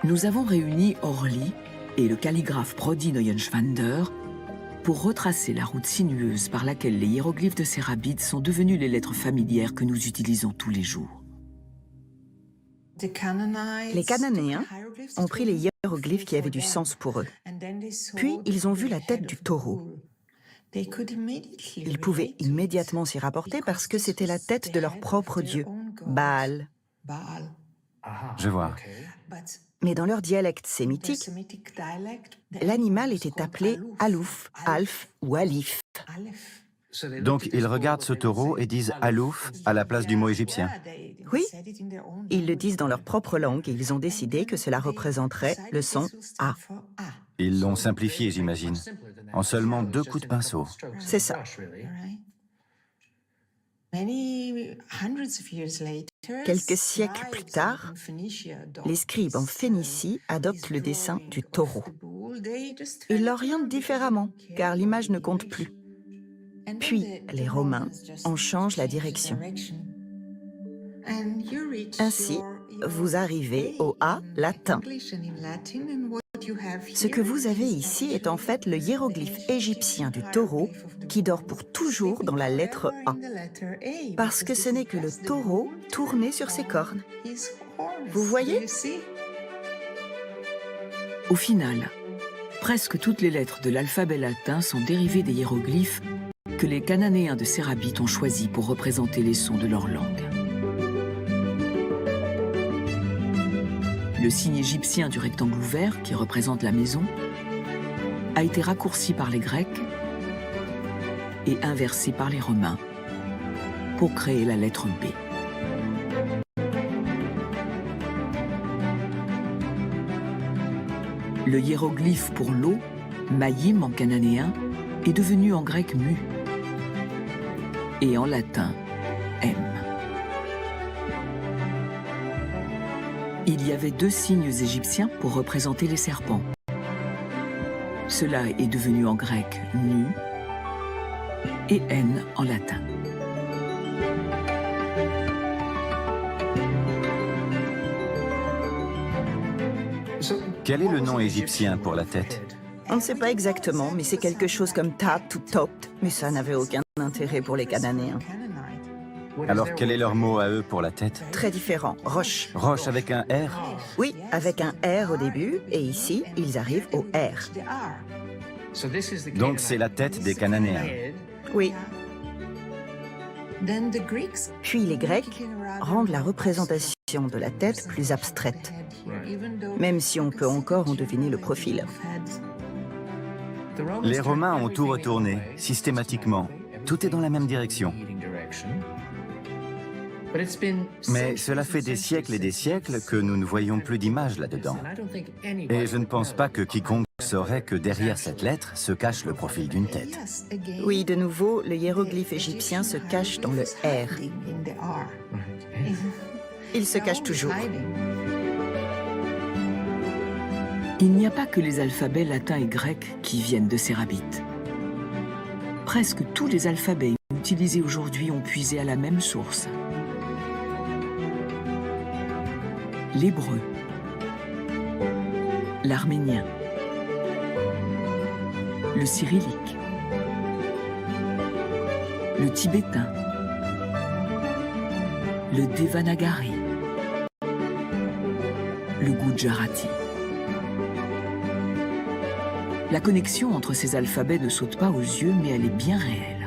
Nous avons réuni Orly et le calligraphe Brody Neuenschwander pour retracer la route sinueuse par laquelle les hiéroglyphes de Sérabide sont devenus les lettres familières que nous utilisons tous les jours. Les Cananéens ont pris les hiéroglyphes qui avaient du sens pour eux. Puis, ils ont vu la tête du taureau. Ils pouvaient immédiatement s'y rapporter parce que c'était la tête de leur propre dieu, Baal. Je vois. Mais dans leur dialecte sémitique, l'animal était appelé Alouf, Alf ou Alif. Donc ils regardent ce taureau et disent « Alouf » à la place du mot égyptien. Oui, ils le disent dans leur propre langue et ils ont décidé que cela représenterait le son A. Ils l'ont simplifié, j'imagine, en seulement 2 coups de pinceau. C'est ça. Quelques siècles plus tard, les scribes en Phénicie adoptent le dessin du taureau. Ils l'orientent différemment, car l'image ne compte plus. Puis, les Romains en changent la direction. Ainsi, vous arrivez au A latin. Ce que vous avez ici est en fait le hiéroglyphe égyptien du taureau qui dort pour toujours dans la lettre A. Parce que ce n'est que le taureau tourné sur ses cornes. Vous voyez? Au final, presque toutes les lettres de l'alphabet latin sont dérivées des hiéroglyphes que les Cananéens de Sérabide ont choisis pour représenter les sons de leur langue. Le signe égyptien du rectangle ouvert, qui représente la maison, a été raccourci par les Grecs et inversé par les Romains pour créer la lettre B. Le hiéroglyphe pour l'eau, Mayim en cananéen, est devenu en grec mu et en latin M. Il y avait 2 signes égyptiens pour représenter les serpents. Cela est devenu en grec nu et N en latin. Quel est le nom égyptien pour la tête? On ne sait pas exactement, mais c'est quelque chose comme Tat ou Topt, mais ça n'avait aucun intérêt pour les Cananéens. Alors quel est leur mot à eux pour la tête? Très différent, roche. Roche avec un R? Oui, avec un R au début, et ici, ils arrivent au R. Donc c'est la tête des Cananéens. Oui. Puis les Grecs rendent la représentation de la tête plus abstraite, même si on peut encore en deviner le profil. Les Romains ont tout retourné, systématiquement. Tout est dans la même direction. Mais cela fait des siècles et des siècles que nous ne voyons plus d'images là-dedans. Et je ne pense pas que quiconque saurait que derrière cette lettre se cache le profil d'une tête. Oui, de nouveau, le hiéroglyphe égyptien se cache dans le R. Il se cache toujours. Il n'y a pas que les alphabets latins et grecs qui viennent de Sérabide. Presque tous les alphabets utilisés aujourd'hui ont puisé à la même source. L'hébreu, l'arménien, le cyrillique, le tibétain, le devanagari, le gujarati. La connexion entre ces alphabets ne saute pas aux yeux, mais elle est bien réelle.